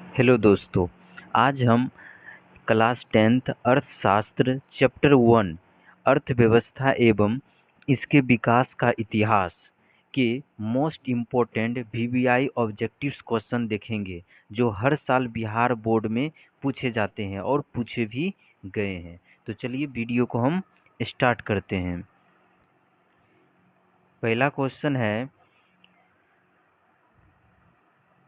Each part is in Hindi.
हेलो दोस्तों। आज हम क्लास 10th अर्थशास्त्र चैप्टर 1 अर्थव्यवस्था एवं इसके विकास का इतिहास के most important VVI objectives question देखेंगे, जो हर साल बिहार बोर्ड में पूछे जाते हैं और पूछे भी गए हैं। तो चलिए वीडियो को हम स्टार्ट करते हैं। पहला क्वेश्चन है,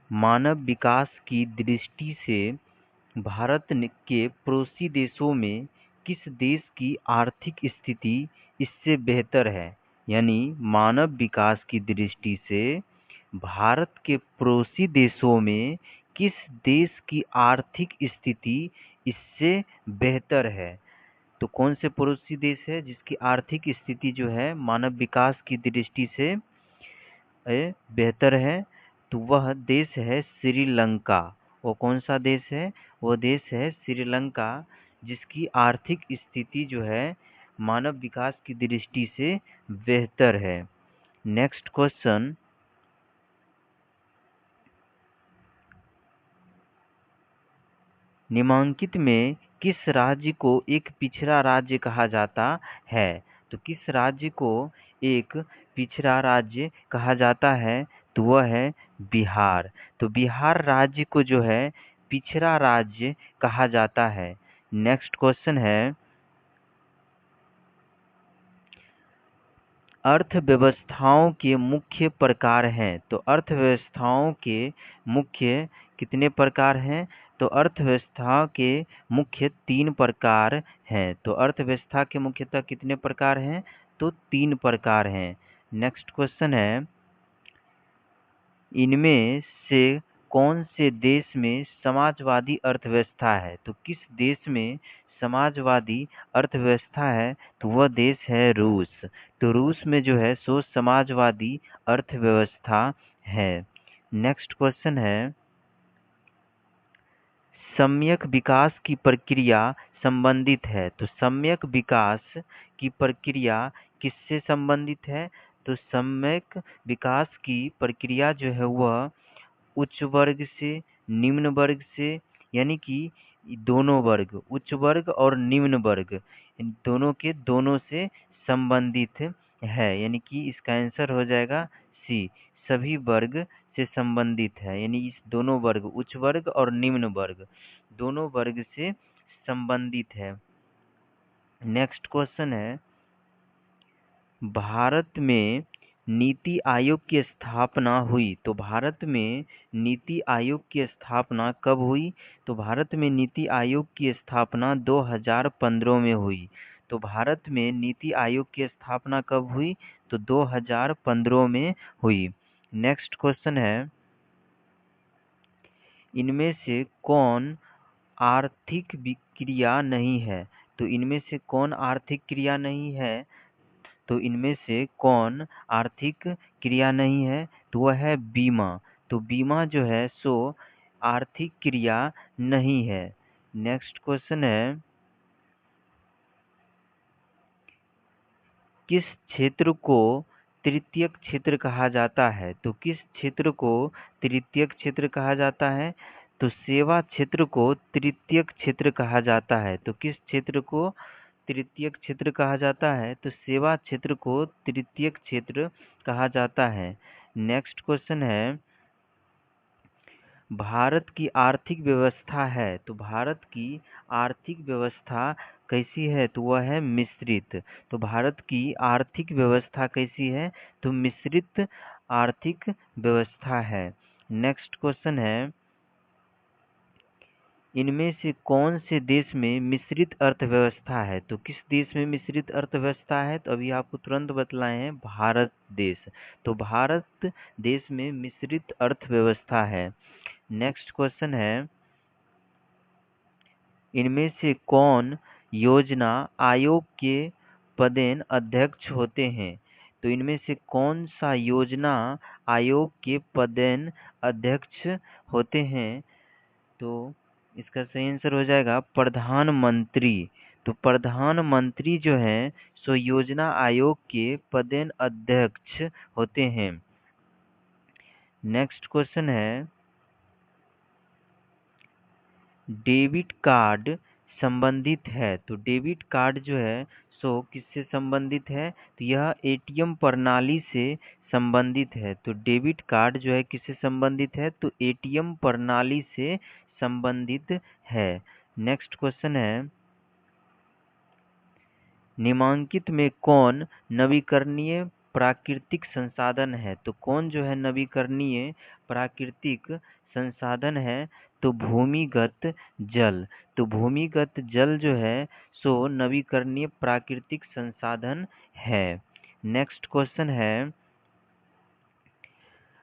मानव विकास की दृष्टि से भारत के पड़ोसी देशों में किस देश की आर्थिक स्थिति इससे बेहतर है? यानी मानव विकास की दृष्टि से भारत के पड़ोसी देशों में किस देश की आर्थिक स्थिति इससे बेहतर है? तो कौन से पड़ोसी देश है जिसकी आर्थिक स्थिति जो है मानव विकास की दृष्टि से बेहतर है? तो वह देश है श्रीलंका। वो कौन सा देश है? वो देश है श्रीलंका, जिसकी आर्थिक स्थिति जो है मानव विकास की दृष्टि से बेहतर है। नेक्स्ट क्वेश्चन, निम्नलिखित में किस राज्य को एक पिछड़ा राज्य कहा जाता है? तो किस राज्य को एक पिछड़ा राज्य कहा जाता है? तो वह है बिहार। तो बिहार राज्य को जो है पिछड़ा राज्य कहा जाता है। नेक्स्ट क्वेश्चन है, अर्थव्यवस्थाओं के मुख्य प्रकार हैं। तो अर्थव्यवस्थाओं के मुख्य कितने प्रकार हैं? तो अर्थव्यवस्था के मुख्य 3 प्रकार हैं। तो अर्थव्यवस्था के मुख्यतः कितने प्रकार हैं? तो 3 प्रकार हैं। नेक्स्ट क्वेश्चन है, इनमें से कौन से देश में समाजवादी अर्थव्यवस्था है? तो किस देश में समाजवादी अर्थव्यवस्था है? तो वह देश है रूस। तो रूस में जो है सो समाजवादी अर्थव्यवस्था है। नेक्स्ट क्वेश्चन है, सम्यक विकास की प्रक्रिया संबंधित है। तो सम्यक विकास की प्रक्रिया किससे संबंधित है? तो सम्यक विकास की प्रक्रिया जो है वह उच्च वर्ग से निम्न वर्ग से, यानी कि दोनों वर्ग, उच्च वर्ग और निम्न वर्ग, इन दोनों के दोनों से संबंधित है। यानी कि इसका आंसर हो जाएगा सी, सभी वर्ग से संबंधित है। यानी इस दोनों वर्ग, उच्च वर्ग और निम्न वर्ग, दोनों वर्ग से संबंधित है। नेक्स्ट क्वेश्चन है, भारत में नीति आयोग की स्थापना हुई। तो भारत में नीति आयोग की स्थापना कब हुई? तो भारत में नीति आयोग की स्थापना 2015 में हुई। तो भारत में नीति आयोग की स्थापना कब हुई? तो 2015 में हुई। नेक्स्ट क्वेश्चन है, इनमें से कौन आर्थिक क्रिया नहीं है? तो इनमें से कौन आर्थिक क्रिया नहीं है? तो इनमें से कौन आर्थिक क्रिया नहीं है? तो वह है बीमा। तो बीमा जो है सो आर्थिक क्रिया नहीं है। नेक्स्ट क्वेश्चन है, किस क्षेत्र को तृतीयक क्षेत्र कहा जाता है? तो किस क्षेत्र को तृतीयक क्षेत्र कहा जाता है? तो सेवा क्षेत्र को तृतीयक क्षेत्र कहा जाता है। तो किस क्षेत्र को तृतीयक क्षेत्र कहा जाता है? तो सेवा क्षेत्र को तृतीयक क्षेत्र कहा जाता है। नेक्स्ट क्वेश्चन है, भारत की आर्थिक व्यवस्था है। तो भारत की आर्थिक व्यवस्था कैसी है? तो वह है मिश्रित। तो भारत की आर्थिक व्यवस्था कैसी है? तो मिश्रित आर्थिक व्यवस्था है। नेक्स्ट क्वेश्चन है, इनमें से कौन से देश में मिश्रित अर्थव्यवस्था है? तो किस देश में मिश्रित अर्थव्यवस्था है? तो अभी आपको तुरंत बतलाए हैं, भारत देश। तो भारत देश में मिश्रित अर्थव्यवस्था है। नेक्स्ट क्वेश्चन है, इनमें से कौन योजना आयोग के पदेन अध्यक्ष होते हैं? तो इनमें से कौन सा योजना आयोग के पदेन अध्यक्ष होते हैं? तो इसका सही आंसर हो जाएगा प्रधानमंत्री। तो प्रधानमंत्री जो है सो योजना आयोग के पदेन अध्यक्ष होते हैं। नेक्स्ट क्वेश्चन है, डेबिट कार्ड संबंधित है। तो डेबिट कार्ड जो है सो किससे संबंधित है? तो यह एटीएम प्रणाली से संबंधित है। तो डेबिट कार्ड जो है किससे संबंधित है? तो एटीएम प्रणाली से संबंधित है। नेक्स्ट क्वेश्चन है, निम्नलिखित में कौन नवीकरणीय प्राकृतिक संसाधन है? तो कौन जो है नवीकरणीय प्राकृतिक संसाधन है? तो भूमिगत जल। तो भूमिगत जल जो है सो नवीकरणीय प्राकृतिक संसाधन है। नेक्स्ट क्वेश्चन है,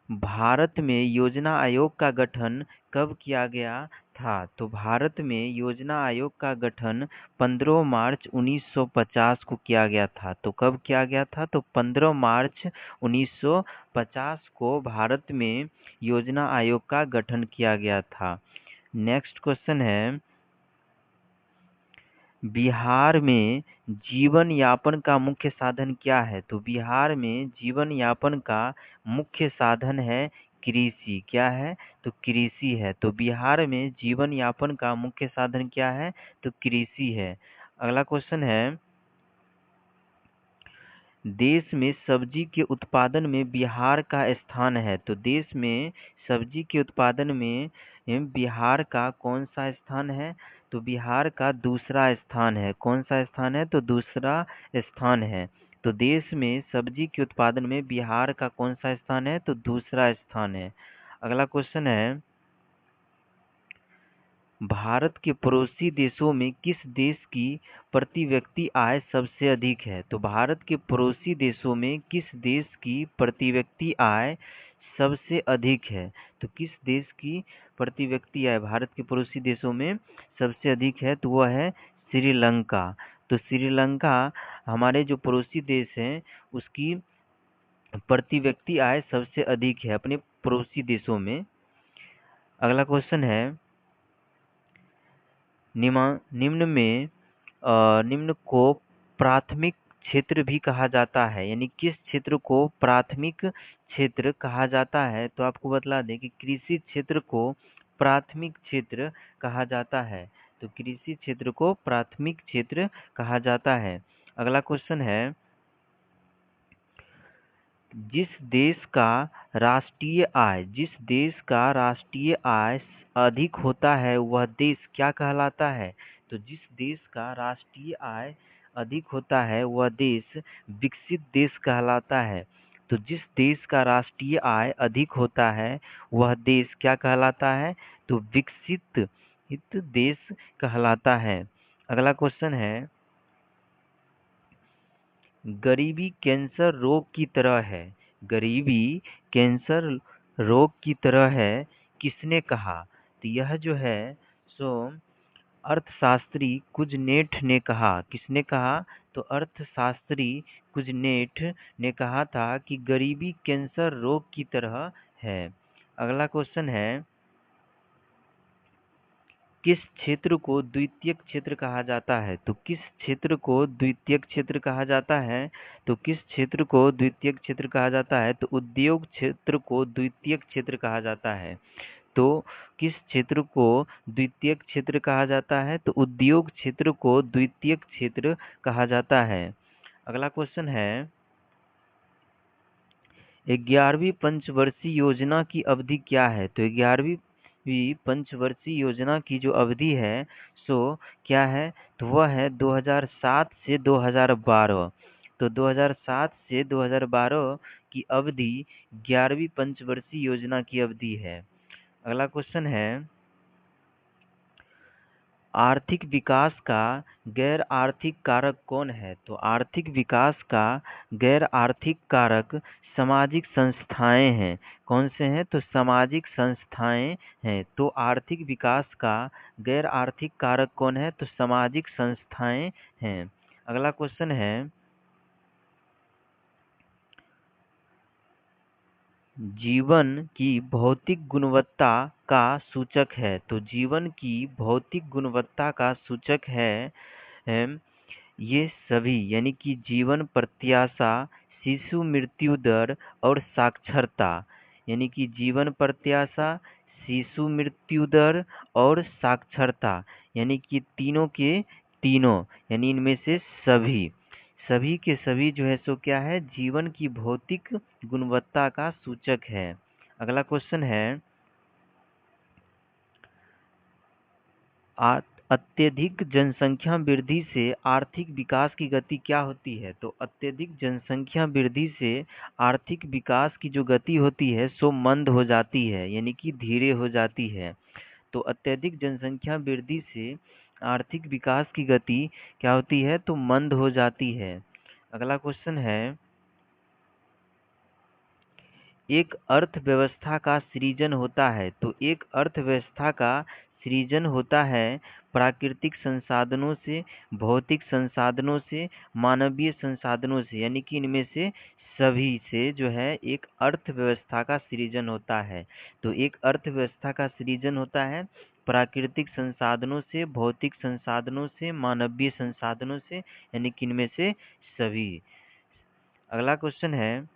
भारत में योजना आयोग का गठन कब किया गया था? तो भारत में योजना आयोग का गठन 15 मार्च 1950 को किया गया था। तो कब किया गया था? तो 15 मार्च 1950 को भारत में योजना आयोग का गठन किया गया था। नेक्स्ट क्वेश्चन है, बिहार में जीवन यापन का मुख्य साधन क्या है? तो बिहार में जीवन यापन का मुख्य साधन है कृषि। क्या है? तो कृषि है। तो बिहार में जीवन यापन का मुख्य साधन क्या है? तो कृषि है। अगला क्वेश्चन है, देश में सब्जी के उत्पादन में बिहार का स्थान है। तो देश में सब्जी के उत्पादन में बिहार का कौन सा स्थान है? तो बिहार का दूसरा स्थान है। कौन सा स्थान है? तो दूसरा स्थान है। तो देश में सब्जी के उत्पादन में बिहार का कौन सा स्थान है? तो दूसरा स्थान है। अगला क्वेश्चन है, भारत के पड़ोसी देशों में किस देश की प्रति व्यक्ति आय सबसे अधिक है? तो भारत के पड़ोसी देशों में किस देश की प्रति व्यक्ति आय सबसे अधिक है? तो किस देश की प्रति व्यक्ति आय भारत के पड़ोसी देशों में सबसे अधिक है? तो वह है श्रीलंका। तो श्रीलंका हमारे जो पड़ोसी देश हैं उसकी प्रति व्यक्ति आय सबसे अधिक है अपने पड़ोसी देशों में। अगला क्वेश्चन है, निम्न में निम्न को प्राथमिक क्षेत्र भी कहा जाता है, यानी किस क्षेत्र को प्राथमिक क्षेत्र कहा जाता है? तो आपको बतला दें कि कृषि क्षेत्र को प्राथमिक क्षेत्र कहा जाता है। तो कृषि क्षेत्र को प्राथमिक क्षेत्र कहा जाता है। अगला क्वेश्चन है, जिस देश का राष्ट्रीय आय अधिक होता है वह देश क्या कहलाता है? तो जिस देश का राष्ट्रीय आय अधिक होता है वह देश विकसित देश कहलाता है। तो जिस देश का राष्ट्रीय आय अधिक होता है वह देश क्या कहलाता है? तो विकसित देश कहलाता है। अगला क्वेश्चन है, गरीबी कैंसर रोग की तरह है। गरीबी कैंसर रोग की तरह है किसने कहा? तो यह जो है सो अर्थशास्त्री कुजनेट ने कहा। किसने कहा? तो अर्थशास्त्री कुजनेट ने कहा था कि गरीबी कैंसर रोग की तरह है। अगला क्वेश्चन है, किस क्षेत्र को द्वितीयक क्षेत्र कहा जाता है? तो किस क्षेत्र को द्वितीयक क्षेत्र कहा जाता है? तो किस क्षेत्र को द्वितीयक क्षेत्र कहा जाता है? तो उद्योग क्षेत्र को द्वितीयक क्षेत्र कहा जाता है। तो किस क्षेत्र को द्वितीयक क्षेत्र कहा जाता है? तो उद्योग क्षेत्र को द्वितीयक क्षेत्र कहा जाता है। अगला क्वेश्चन है, 11वीं पंचवर्षीय योजना की अवधि क्या है? तो 11वीं पंचवर्षीय योजना की जो अवधि है सो क्या है? तो वह है 2007 से 2012। तो 2007 से 2012 की अवधि 11वीं पंचवर्षीय योजना की अवधि है। अगला क्वेश्चन है, आर्थिक विकास का गैर आर्थिक कारक कौन है? तो आर्थिक विकास का गैर आर्थिक कारक सामाजिक संस्थाएं हैं। कौन से हैं? तो सामाजिक संस्थाएं हैं। तो आर्थिक विकास का गैर आर्थिक कारक कौन है? तो सामाजिक संस्थाएं हैं। अगला क्वेश्चन है, जीवन की भौतिक गुणवत्ता का सूचक है। तो जीवन की भौतिक गुणवत्ता का सूचक है ये सभी, यानी कि जीवन प्रत्याशा, शिशु मृत्यु दर और साक्षरता। यानी कि जीवन प्रत्याशा, शिशु मृत्यु दर और साक्षरता, यानी कि तीनों के तीनों, यानी इनमें से सभी सभी के सभी जो है सो क्या है, जीवन की भौतिक गुणवत्ता का सूचक है। अगला क्वेश्चन है, अत्यधिक जनसंख्या वृद्धि से आर्थिक विकास की गति क्या होती है? तो अत्यधिक जनसंख्या वृद्धि से आर्थिक विकास की जो गति होती है सो मंद हो जाती है, यानी कि धीरे हो जाती है। तो अत्यधिक जनसंख्या वृद्धि से आर्थिक विकास की गति क्या होती है? तो मंद हो जाती है। अगला क्वेश्चन है, एक अर्थव्यवस्था का सृजन होता है। तो एक अर्थव्यवस्था का सृजन होता है प्राकृतिक संसाधनों से, भौतिक संसाधनों से, मानवीय संसाधनों से, यानी कि इनमें से सभी से जो है एक अर्थव्यवस्था का सृजन होता है। तो एक अर्थव्यवस्था का सृजन होता है प्राकृतिक संसाधनों से, भौतिक संसाधनों से, मानवीय संसाधनों से, यानी कि इनमें से सभी। अगला क्वेश्चन है,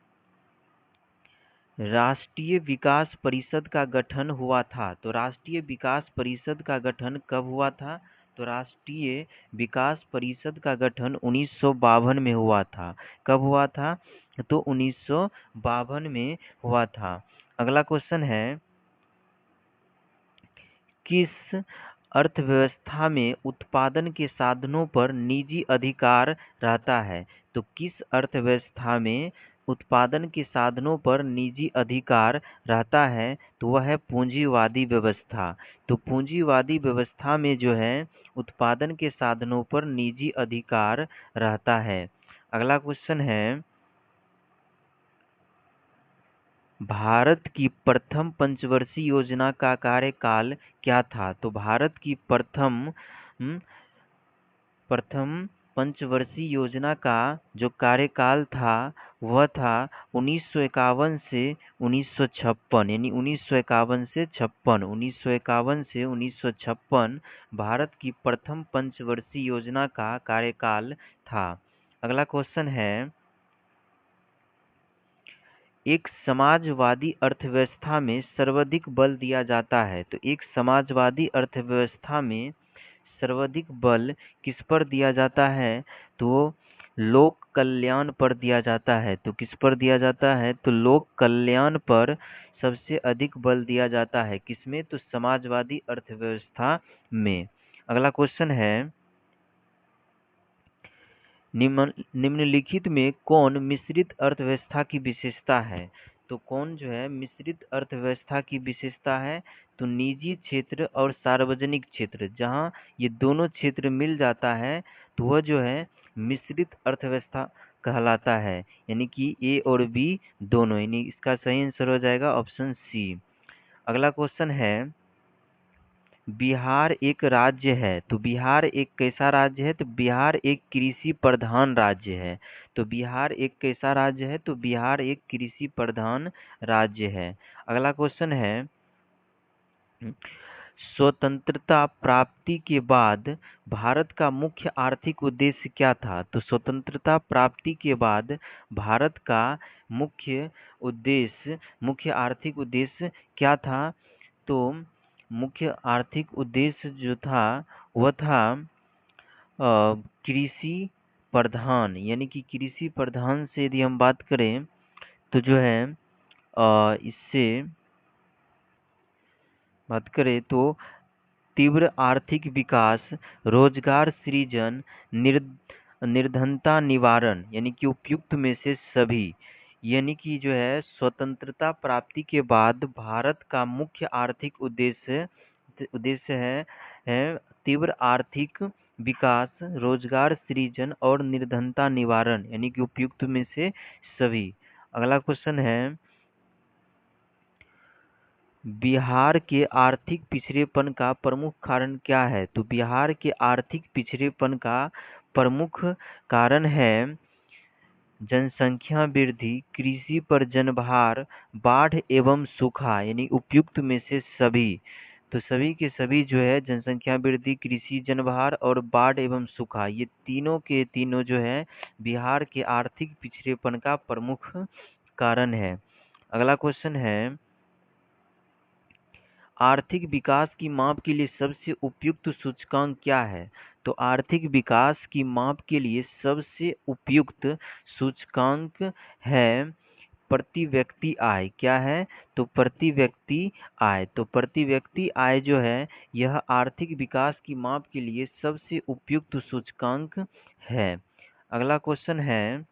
राष्ट्रीय विकास परिषद का गठन हुआ था। तो राष्ट्रीय विकास परिषद का गठन कब हुआ था? तो राष्ट्रीय विकास परिषद का गठन 1952 में हुआ था। कब हुआ था? तो 1952 में हुआ था। अगला क्वेश्चन है, किस अर्थव्यवस्था में उत्पादन के साधनों पर निजी अधिकार रहता है? तो किस अर्थव्यवस्था में उत्पादन के साधनों पर निजी अधिकार रहता है? तो वह है पूंजीवादी व्यवस्था। तो पूंजीवादी व्यवस्था में जो है उत्पादन के साधनों पर निजी अधिकार रहता है। अगला क्वेश्चन है, भारत की प्रथम पंचवर्षीय योजना का कार्यकाल क्या था? तो भारत की प्रथम पंचवर्षीय योजना का जो कार्यकाल था वह था 1951 से 1956, यानी 1951 से 56, 1951 से 1956 भारत की प्रथम पंचवर्षीय योजना का कार्यकाल था। अगला क्वेश्चन है, एक समाजवादी अर्थव्यवस्था में सर्वाधिक बल दिया जाता है। तो एक समाजवादी अर्थव्यवस्था में सर्वाधिक बल किस पर दिया जाता है? तो लोक कल्याण पर दिया जाता है। तो किस पर दिया जाता है? तो लोक कल्याण पर सबसे अधिक बल दिया जाता है। किसमें? तो समाजवादी अर्थव्यवस्था में। अगला क्वेश्चन है, निम्नलिखित में कौन मिश्रित अर्थव्यवस्था की विशेषता है? तो कौन जो है मिश्रित अर्थव्यवस्था की विशेषता है? तो निजी क्षेत्र और सार्वजनिक क्षेत्र, जहाँ ये दोनों क्षेत्र मिल जाता है तो वह जो है मिश्रित अर्थव्यवस्था कहलाता है, यानी कि ए और बी दोनों, यानी इसका सही आंसर हो जाएगा ऑप्शन सी। अगला क्वेश्चन है, बिहार एक राज्य है। तो बिहार एक कैसा राज्य है? तो बिहार एक कृषि प्रधान राज्य है। तो बिहार एक कैसा राज्य है? तो बिहार एक कृषि प्रधान राज्य है। अगला क्वेश्चन है, स्वतंत्रता प्राप्ति के बाद भारत का मुख्य आर्थिक उद्देश्य क्या था? तो स्वतंत्रता प्राप्ति के बाद भारत का मुख्य आर्थिक उद्देश्य क्या था? तो मुख्य आर्थिक उद्देश्य जो था वह था कृषि प्रधान, यानी कि कृषि प्रधान से यदि हम बात करें तो जो है इससे बात करें तो तीव्र आर्थिक विकास, रोजगार सृजन, निर्धनता निवारण, यानी कि उपयुक्त में से सभी, यानी कि जो है स्वतंत्रता प्राप्ति के बाद भारत का मुख्य आर्थिक उद्देश्य है तीव्र आर्थिक विकास, रोजगार सृजन और निर्धनता निवारण, यानी कि उपयुक्त में से सभी। अगला क्वेश्चन है, बिहार के आर्थिक पिछड़ेपन का प्रमुख कारण क्या है? तो बिहार के आर्थिक पिछड़ेपन का प्रमुख कारण है जनसंख्या वृद्धि, कृषि पर जनभार, बाढ़ एवं सूखा, यानी उपयुक्त में से सभी। तो सभी के सभी जो है जनसंख्या वृद्धि, कृषि जनभार और बाढ़ एवं सूखा, ये तीनों के तीनों जो है बिहार के आर्थिक पिछड़ेपन का प्रमुख कारण है। अगला क्वेश्चन है, आर्थिक विकास की माप के लिए सबसे उपयुक्त सूचकांक क्या है? तो आर्थिक विकास की माप के लिए सबसे उपयुक्त सूचकांक है प्रति व्यक्ति आय। क्या है? तो प्रति व्यक्ति आय। तो प्रति व्यक्ति आय जो है यह आर्थिक विकास की माप के लिए सबसे उपयुक्त सूचकांक है। अगला क्वेश्चन है,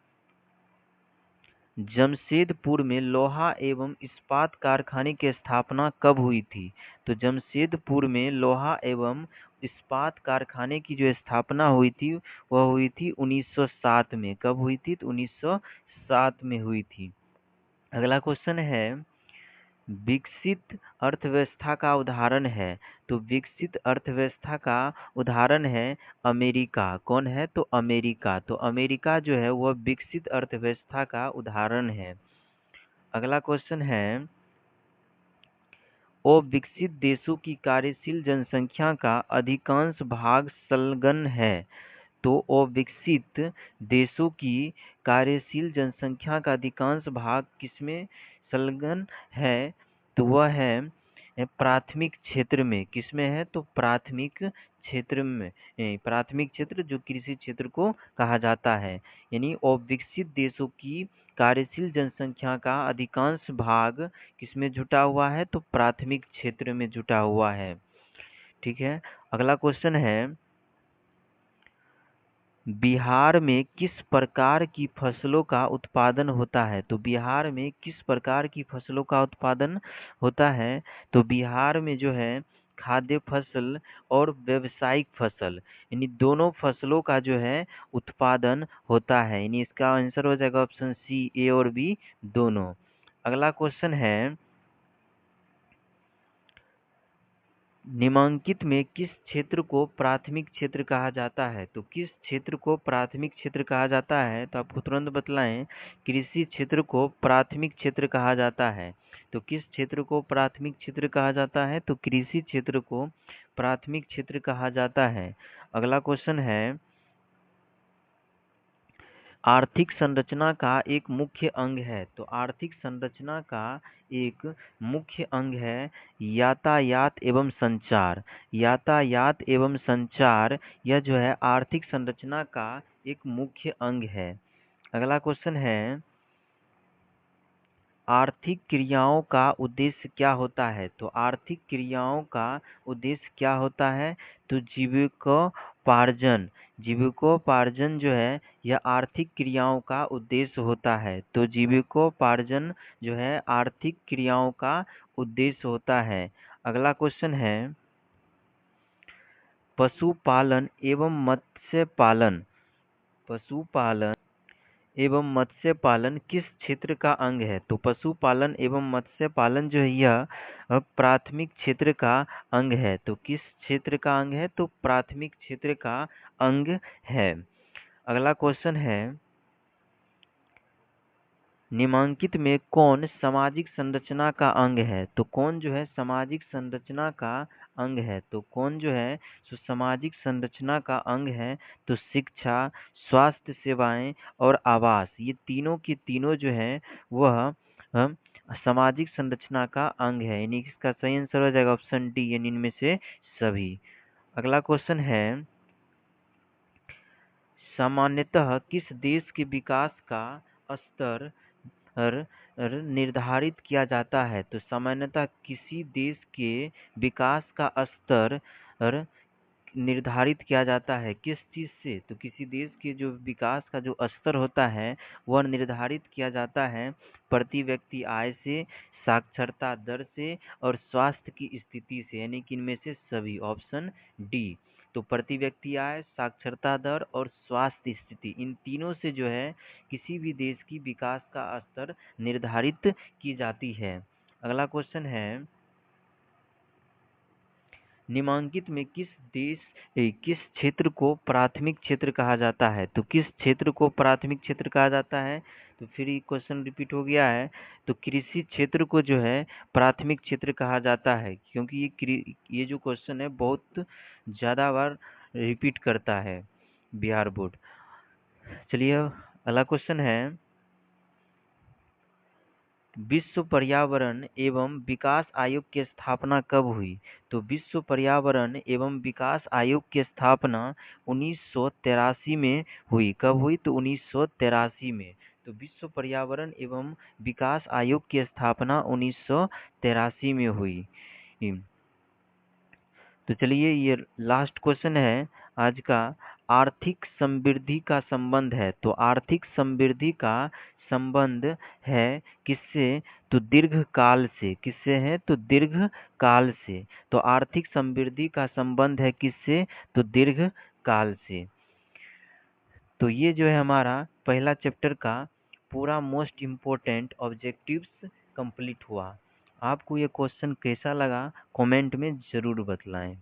जमशेदपुर में लोहा एवं इस्पात कारखाने की स्थापना कब हुई थी? तो जमशेदपुर में लोहा एवं इस्पात कारखाने की जो स्थापना हुई थी वह हुई थी 1907 में। कब हुई थी? तो 1907 में हुई थी। अगला क्वेश्चन है, विकसित अर्थव्यवस्था का उदाहरण है। तो विकसित अर्थव्यवस्था का उदाहरण है अमेरिका। कौन है? तो अमेरिका। तो अमेरिका जो है वह विकसित अर्थव्यवस्था का उदाहरण है। अगला क्वेश्चन है, विकसित देशों की कार्यशील जनसंख्या का अधिकांश भाग संलग्न है। तो अविकसित देशों की कार्यशील जनसंख्या का अधिकांश भाग किसमें संलग्न है? तो वह है प्राथमिक क्षेत्र में। किसमें है? तो प्राथमिक क्षेत्र में। प्राथमिक क्षेत्र जो कृषि क्षेत्र को कहा जाता है। यानी अविकसित देशों की कार्यशील जनसंख्या का अधिकांश भाग किसमें जुटा हुआ है? तो प्राथमिक क्षेत्र में जुटा हुआ है। ठीक है। अगला क्वेश्चन है, बिहार में किस प्रकार की फसलों का उत्पादन होता है? तो बिहार में किस प्रकार की फसलों का उत्पादन होता है? तो बिहार में जो है खाद्य फसल और व्यावसायिक फसल, यानी दोनों फसलों का जो है उत्पादन होता है। यानी इसका आंसर हो जाएगा ऑप्शन सी, ए और बी दोनों। अगला क्वेश्चन है, निम्नलिखित में किस क्षेत्र को प्राथमिक क्षेत्र कहा जाता है? तो किस क्षेत्र को प्राथमिक क्षेत्र कहा जाता है? तो आपको तुरंत बतलाएं, कृषि क्षेत्र को प्राथमिक क्षेत्र कहा जाता है। तो किस क्षेत्र को प्राथमिक क्षेत्र कहा जाता है? तो कृषि क्षेत्र को प्राथमिक क्षेत्र कहा जाता है। अगला क्वेश्चन है, आर्थिक संरचना का एक मुख्य अंग है। तो आर्थिक संरचना का एक मुख्य अंग है यातायात एवं संचार। यातायात एवं संचार यह जो है आर्थिक संरचना का एक मुख्य अंग है। अगला क्वेश्चन है, आर्थिक क्रियाओं का उद्देश्य क्या होता है? तो आर्थिक क्रियाओं का उद्देश्य क्या होता है? तो जीविकोपार्जन। जीविकोपार्जन जो है यह आर्थिक क्रियाओं का उद्देश्य होता है। तो जीविकोपार्जन जो है आर्थिक क्रियाओं का उद्देश्य होता है। अगला क्वेश्चन है, पशुपालन एवं मत्स्य पालन। पशुपालन एवं मत्स्य पालन किस क्षेत्र का अंग है? तो पशुपालन एवं मत्स्य पालन जो है यह प्राथमिक क्षेत्र का अंग है। तो किस क्षेत्र का अंग है? तो प्राथमिक क्षेत्र का अंग है। अगला क्वेश्चन है, निम्नलिखित में कौन सामाजिक संरचना का अंग है? तो कौन जो है सामाजिक संरचना का अंग है? तो कौन जो है सो सामाजिक संरचना का अंग है? तो शिक्षा, स्वास्थ्य सेवाएं और आवास, ये तीनों के तीनों जो है वह सामाजिक संरचना का अंग है। यानी इसका सही आंसर हो जाएगा ऑप्शन डी, यानी इनमें से सभी। अगला क्वेश्चन है, सामान्यतः किस देश के विकास का स्तर निर्धारित किया जाता है? तो सामान्यतः किसी देश के विकास का स्तर निर्धारित किया जाता है किस चीज से? तो किसी देश के जो विकास का जो स्तर होता है वह निर्धारित किया जाता है प्रति व्यक्ति आय से, साक्षरता दर से और स्वास्थ्य की स्थिति से। यानी कि इनमें से सभी, ऑप्शन डी। तो प्रति व्यक्ति आय, साक्षरता दर और स्वास्थ्य स्थिति, इन तीनों से जो है किसी भी देश की विकास का स्तर निर्धारित की जाती है। अगला क्वेश्चन है, निम्नलिखित में किस क्षेत्र को प्राथमिक क्षेत्र कहा जाता है? तो किस क्षेत्र को प्राथमिक क्षेत्र कहा जाता है? तो फिर ये क्वेश्चन रिपीट हो गया है। तो कृषि क्षेत्र को जो है प्राथमिक क्षेत्र कहा जाता है, क्योंकि ये जो क्वेश्चन है बहुत ज़्यादा बार रिपीट करता है बिहार बोर्ड। चलिए अगला क्वेश्चन है, विश्व पर्यावरण एवं विकास आयोग की स्थापना कब हुई? तो विश्व पर्यावरण एवं विकास आयोग की स्थापना 1983 में हुई। कब हुई? तो 1983 में। तो विश्व पर्यावरण एवं विकास आयोग की स्थापना 1983 में हुई। तो चलिए ये लास्ट क्वेश्चन है आज का। आर्थिक समृद्धि का संबंध है, तो आर्थिक समृद्धि का संबंध है किससे? तो दीर्घ काल से। किससे है? तो दीर्घ काल से। तो आर्थिक समृद्धि का संबंध है किससे? तो दीर्घ काल से। तो ये जो है हमारा पहला चैप्टर का पूरा मोस्ट इम्पोर्टेंट ऑब्जेक्टिव्स कंप्लीट हुआ। आपको ये क्वेश्चन कैसा लगा कमेंट में ज़रूर बतलाएं।